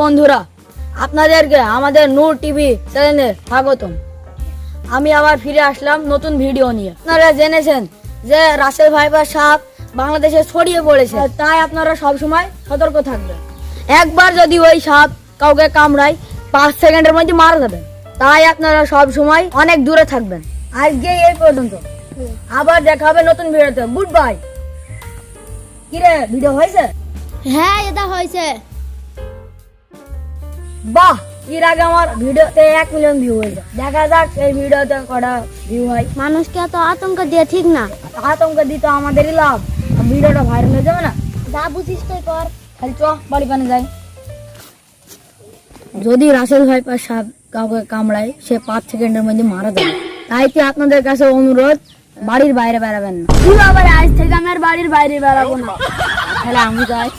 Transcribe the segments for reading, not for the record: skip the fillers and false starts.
বন্ধুরা, আপনাদেরকে আমাদের নূর টিভি চ্যানেলে স্বাগতম। আমি আবার ফিরে আসলাম নতুন ভিডিও নিয়ে। আপনারা জেনেছেন যে রাসেল ভাইপার সাপ বাংলাদেশে ছড়িয়ে পড়েছে, তাই আপনারা সব সময় সতর্ক থাকবেন। একবার যদি ওই সাপ কাউকে কামড়ায় 5 সেকেন্ডের মধ্যে মারা যাবে, তাই আপনারা সব সময় অনেক দূরে থাকবেন। আজকে এই পর্যন্ত, আবার দেখা হবে নতুন ভিডিওতে। Good bye. কিরে, ভিডিও হয়েছে? হ্যাঁ, এটা হয়েছে। বাহ, এর আগে আমার ভিডিওতে 1 মিলিয়ন ভিউ হয়েছে। দেখা যাক এই ভিডিওতে কটা ভিউ হয়। মানুষকে এত আতঙ্ক দিয়ে ঠিক না। আতঙ্ক দিতে আমাদেরই লাভ, ভিডিওটা ভাইরাল হয়ে যাবে না। যা বুঝিস তাই কর। খালি চ বাড়ি পানে যাই। যদি রাসেল ভাইপার সাপ কাউকে কামড়ায়, সে 5 সেকেন্ডের মধ্যে মারা যাবে। তাই তো আপনাদের কাছে অনুরোধ, বাড়ির বাইরে বেরাবেন না। তুই আবার আজ থেকে আমার বাড়ির বাইরে বেরাবো না। তাহলে আমি যাই।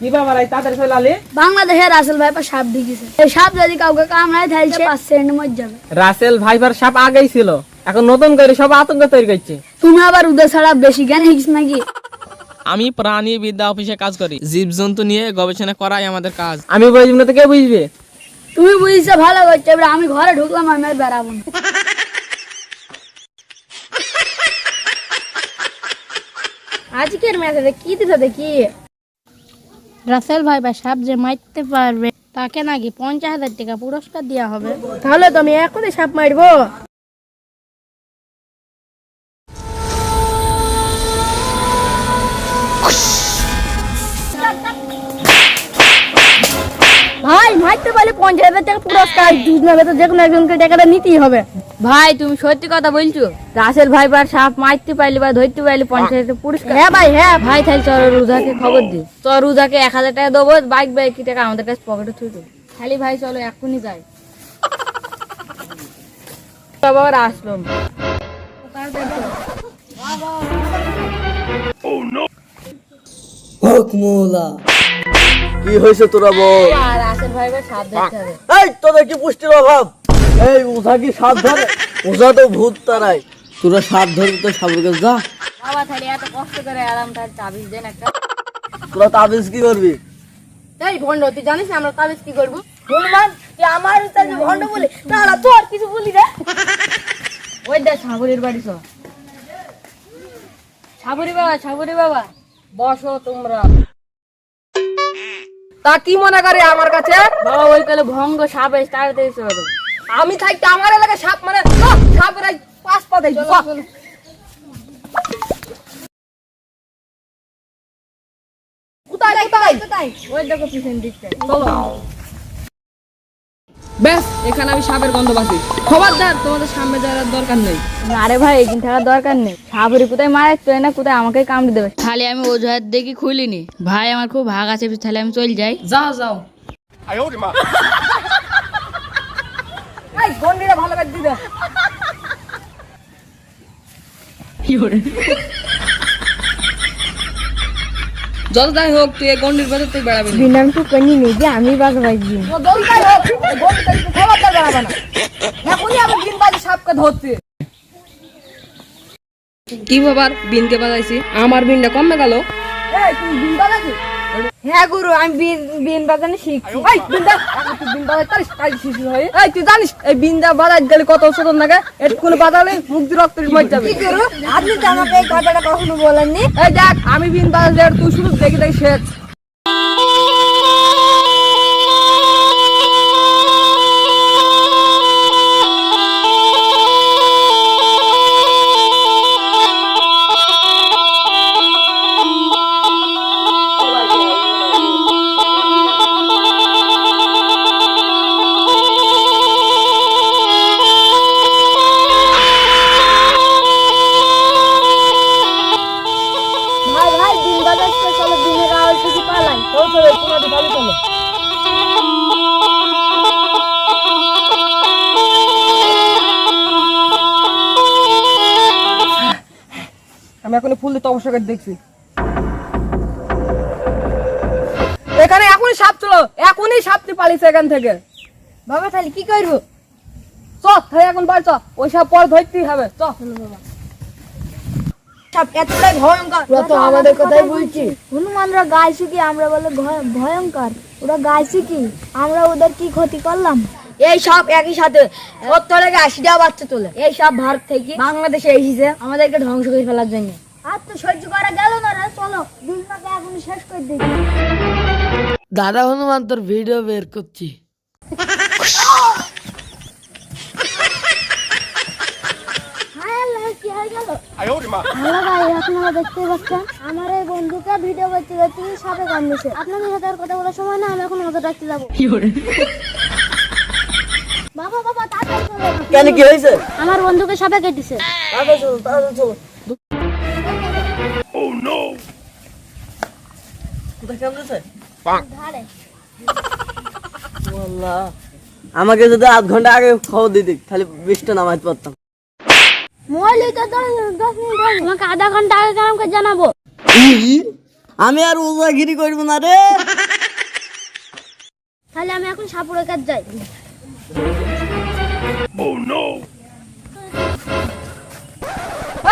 কি বাবার আই তাদের ফেলালে? বাংলাদেশের রাসেল ভাইপার সাপ ঢুকেছে। এই সাপ যদি কাউকে কামড়ায় তাহলে সে 5 সেকেন্ডের মধ্যে যাবে। রাসেল ভাইপার সাপ আগেই ছিল, এখন নতুন করে সব আতঙ্ক তৈরি করছে। তুমি আবার ওদের ছাড়া বেশি জ্ঞান হিস নাকি? আমি প্রাণী বিদ্যা অফিসে কাজ করি। জীবজন্তু নিয়ে গবেষণা করাই আমাদের কাজ। আমি বুঝবো না তো কে বুঝবে? তুমি বুঝছো ভালো করছো, এবার আমি ঘরে ঢুকলাম, আমি আর বেরাবো না। আজকের ম্যাচে কি দিতে দেখি? রাসেল ভাইপার সাপ যে মারতে পারবে তাকে নাকি 50,000 টাকা পুরস্কার দেওয়া হবে। তাহলে তো আমি এখনই সাপ মারবো। ভাই মারতে পারলে 50,000 টাকা পুরস্কার। দুজনের ভেতর যে কোনো একজনকে টাকাটা নিতেই হবে। ভাই, তুমি সত্যি কথা বলছো? রাসেল ভাইপার সাপ মারতে পারলি বা ধরতে পারলি 50,000 পুরস্কার? হ্যাঁ ভাই, হ্যাঁ। ভাই, তাহলে চল রুজাকে খবর দি। তো রুজাকে 1000 টাকা দেবো, বাকি টাকা আমাদের কাছে পকেটে থুই দেবো। খালি ভাই চলো এক্ষুনি যাই। আবার আসলাম। কি হয়েছে তোরা বল? রাসেল ভাইপার সাপ দেখতে হবে। এই তোদের কি পুষ্টির অভাব? এই ওঝা কি সাপ ধরে? ওঝা তো ভূত তারাই। তোরা সাপ ধরবি তো সাপের কাছে যা। বাবা, তাহলে এত কষ্ট করে এলাম, তার তাবিজ দেন একটা। তোরা তাবিজ কি করবি? এই ভন্ড, তুই জানিস না আমরা তাবিজ কি করবো? হনুমান, তুই আমার তাকে ভন্ড বলি, তারা তোর কিছু বলি রে। ওই দেখ সাগরের বাড়ি সব। সাগরি বাবা, বসো তোমরা। তা কি মনে করে আমার কাছে? বাবা, ওই কালে ভঙ্গ সাপ এসে তাড়াতাড়ি চলো। আমি থাকতে আমার এলাকায় সাপ মানে সাপের 5 পা দেই। কোথায়? ওই দেখো পিছন দিকটা। বেশ, এখানে আমি সাপের গন্ধ পাচ্ছি। খবরদার, তোমাদের সামনে যাওয়ার দরকার নেই। আরে ভাই, এখানে থাকার দরকার নেই। সাগরি কোথায় মারাচ্ছে না, কোথায় আমাকে কামড়ে দেবে। তাহলে আমি ওঝার দেখি খুলিনি। ভাই, আমার খুব ভাগ আছে, তাহলে আমি চল যাই। যাও যাও। এই গন্ডিটা ভালো করে দিবে। যত যাই হোক, তুই এই গন্ডির ভেতর তুই বেড়াবি না। বিনাম তো কনি নেই যে আমি বাঘ বাজি। খবরদার বেড়াবে না। এখনই আমি দিন বাজে সাপকে ধরছি। কি ব্যাপার, বিনকে বাজাইছি, আমার বিনটা কমে গেল। এই তুই বিন বাজাইছিস? হ্যাঁ গুরু, আমি বিন বাজানো শিখছি। এই বিনটা তুই বিন বাজাই তারিস কাজ শিশু হয়। এই তুই জানিস এই বিনটা বাজাই গেলে কত ওষুধ লাগে? এটুকুনি বাজালে মুখ দিয়ে রক্ত মরে যাবে। কি গুরু, আপনি তো আমাকে এই কথাটা কখনো বলেননি। এই দেখ, আমি বিন বাজালে তুই শুধু দেখি দেখি শেখ। ভাই, বিন বাজাচ্ছে, চলো বিনের আওয়াজ থেকে পালাই। চলো তোমাদের ভালো চলো। আমি এখন ফুল দিতে অবশ্যই দেখছি। এখানে এখনই সাপ চলো, এখনই সাপটি পালিয়েছে এখান থেকে। বাবা, তাহলে কি করবো? চ, এখন বাড়ি চ, ওই সাপ পর ধরতেই হবে। চ। সাপ এতটাই ভয়ঙ্কর, ওরা তো আমাদের কথাই বলছি। হনুমানরা গাইছে কি, আমরা বলে ভয়ঙ্কর, ওরা গাইছে কি, আমরা ওদের কি ক্ষতি করলাম? এই সাপ একই সাথে 70 থেকে 80টা বাচ্চা তোলে। এই সাপ ভারত থেকে বাংলাদেশে এসেছে আমাদেরকে ধ্বংস করে ফেলার জন্য। আর তো সহ্য করা গেল না রে, চলো দুজনকে এখন শেষ করে দিই। দাদা হনুমান তোর ভিডিও বের করছি। কি হয়ে গেল? হ্যালো ভাই, আপনারা দেখতে পাচ্ছেন আমার এই বন্ধুকে ভিডিও করতে করতে সাপে কামড়েছে। আপনাদের সাথে আর কথা বলার সময় না, আমি এখন ওদের রাখতে যাবো। বাবা বাবা তাড়াতাড়ি চলো। কেন কি হয়েছে? আমার বন্ধুকে সাপে কেটেছে। তাড়াতাড়ি চলো, তাড়াতাড়ি চলো। কোথায় কামড়েছে? ধারে। আল্লাহ, আমাকে যদি আধ ঘন্টা আগে খবর দিতি তাহলে বৃষ্টি নামাইতে পারতাম। মোবাইলে তো 10 মিনিট আগে, তোমাকে আধা ঘন্টা আগে কামকে জানাবো। আমি আর উজাগিরি করবো না রে। তাহলে আমি এখন সাপুরের কাছে যাই।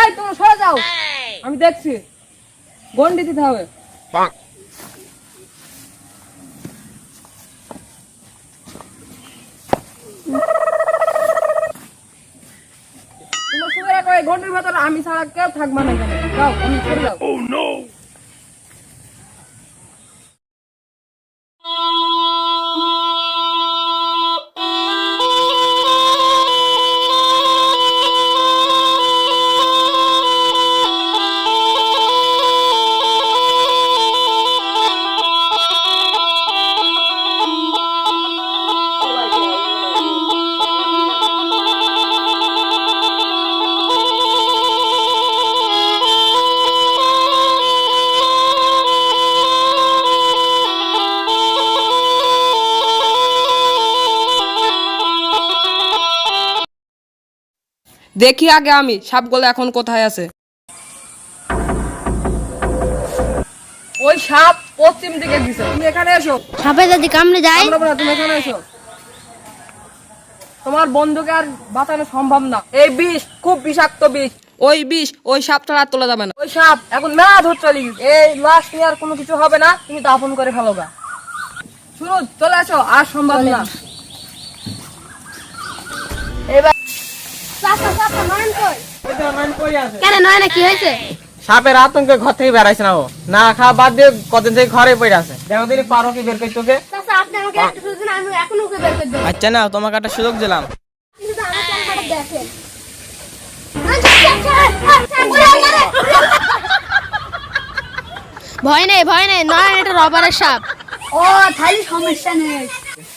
এই তোমরা সরে যাও, আমি দেখছি। গন্ডি দিতে হবে। তোমরা সরে রাখো, এই গন্ডির ভেতরে আমি ছাড়া কেউ থাকবে না এখানে। যাও, আমি সরে যাও। দেখি আগে আমি সাপগুলো এখন কোথায় আছে। ওই সাপ পশ্চিম দিকে গেছে, তুমি এখানে এসো। সাপে যদি কামড়ে যায়, তুমি এখানে এসো। তোমার বন্ধুকে আর বাঁচানো সম্ভব না। এই বিষ খুব বিষাক্ত বিষ। ওই বিষ ওই সাপ ছাড়া আর তোলা যাবে না। ওই সাপ এখন মেলা ধর চলে গেছে। এই লাশ নিয়ে আর কোনো কিছু হবে না, তুমি দাফন করে ফেলো গা। শুরু, চলে আসো, আর সম্ভব না। কেন নয় না, কি হয়েছে? সাপের আতঙ্কে ঘর থেকে বেড়াইছে না, ও না খাওয়া বাদ দিয়ে কদিন থেকে ঘরে পড়ে আছে। দেখো দিনই পারো কি বের করতে ওকে। চাচা, আপনি আমাকে একটা সুযোগ দিন, আমি এখন ওকে বের করে দেব। আচ্ছা না, তোমাকে একটা সুযোগ দিলাম। কিন্তু আমার চ্যানেলটা দেখেন। ভয় নেই, নয় এটা রবারের সাপ। ও তাহলে সমস্যা নেই।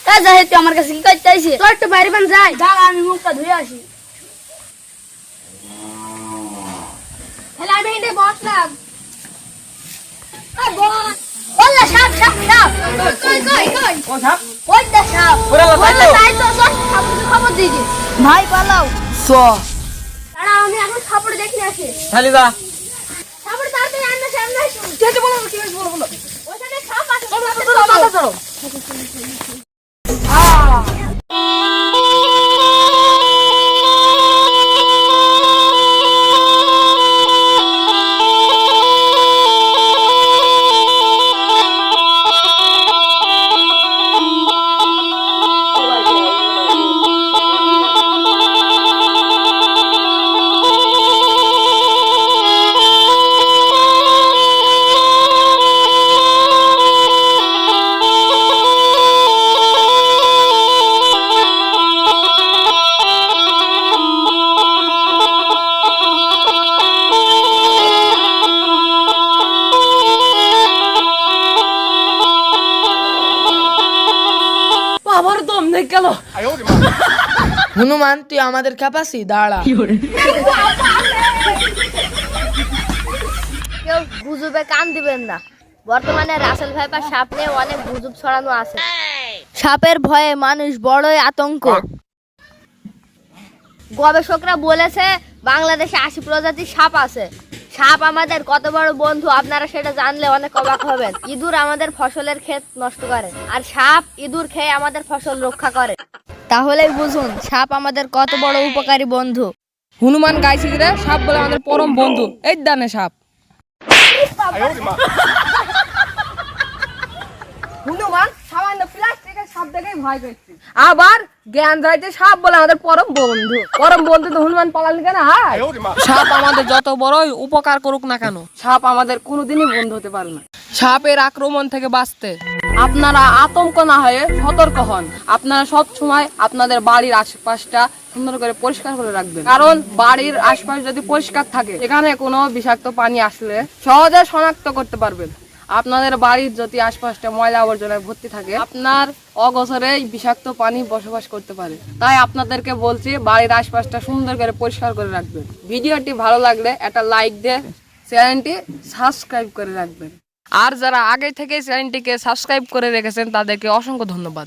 তা যাই, তুই আমার কাছে কি করতে চাইছিস? তোর একটু বাইরে বান যাই, দাঁড়া আমি মুখটা ধুয়ে আসি। তাহলে আমি এখানে বসলাম। বললা সাপ সাপ সাপ, কই কই কই ও সাপ ওই দা সাপ, ওরে আল্লাহ, তাই তো। তাই তো সব সাপকে খবর দিয়ে দিই। ভাই পালাও, চ দাঁড়া আমি এখন সাপড়ে দেখে আসি। খালি যা। সাপড়ে তাড়াতাড়ি আন্না সামনে আসুন। চেঁচে বলো, কি হয়েছে বলো, বলো। ওখানে সাপ আছে, মাথা ধরো। আবার দম নেই গেল। হনুমান, তুই আমাদের কাপাসি, দাঁড়া। কেউ গুজবে কান দিবেন না। বর্তমানে রাসেল ভাইপার সাপ নিয়ে অনেক গুজব ছড়ানো আছে। সাপের ভয়ে মানুষ বড়ই আতঙ্ক। গবেষকরা বলেছে বাংলাদেশে 80 প্রজাতির সাপ আছে। সাপ আমাদের কত বড় বন্ধু আপনারা সেটা জানলে অনেক অবাক হবেন। ইঁদুর আমাদের ফসলের ক্ষেত নষ্ট করে, আর সাপ ইঁদুর খেয়ে আমাদের ফসল রক্ষা করে। তাহলেই বুঝুন সাপ আমাদের কত বড় উপকারী বন্ধু। হনুমান গাইছে রে সাপ বলে আমাদের পরম বন্ধু, এই দানে সাপ। হনুমান সামান্য প্লাস্টিকের সাপ দেখেই ভয় করছে, আবার জ্ঞান যাইতে সাপ বলে আমাদের পরম বন্ধু। পরম বন্ধু তো হনুমান পালালি কেন? হায়, সাপ আমাদের যত বড়ই উপকার করুক না কেন, সাপ আমাদের কোনোদিনই বন্ধু হতে পারে না। সাপের আক্রমণ থেকে বাঁচতে আপনারা আতঙ্ক না হয়ে সতর্ক হন। আপনারা সব সময় আপনাদের বাড়ির আশেপাশটা সুন্দর করে পরিষ্কার করে রাখবেন, কারণ বাড়ির আশপাশ যদি পরিষ্কার থাকে এখানে কোনো বিষাক্ত পানি আসলে সহজে শনাক্ত করতে পারবেন। আপনাদের বাড়ির যদি আশপাশটা ময়লা আবর্জনায় ভর্তি থাকে, আপনার অগোচরে বিষাক্ত পানি বসবাস করতে পারে। তাই আপনাদেরকে বলছি বাড়ির আশপাশটা সুন্দর করে পরিষ্কার করে রাখবেন। ভিডিওটি ভালো লাগলে একটা লাইক দিয়ে চ্যানেলটি সাবস্ক্রাইব করে রাখবেন। আর যারা আগে থেকে চ্যানেলটিকে সাবস্ক্রাইব করে রেখেছেন তাদেরকে অসংখ্য ধন্যবাদ।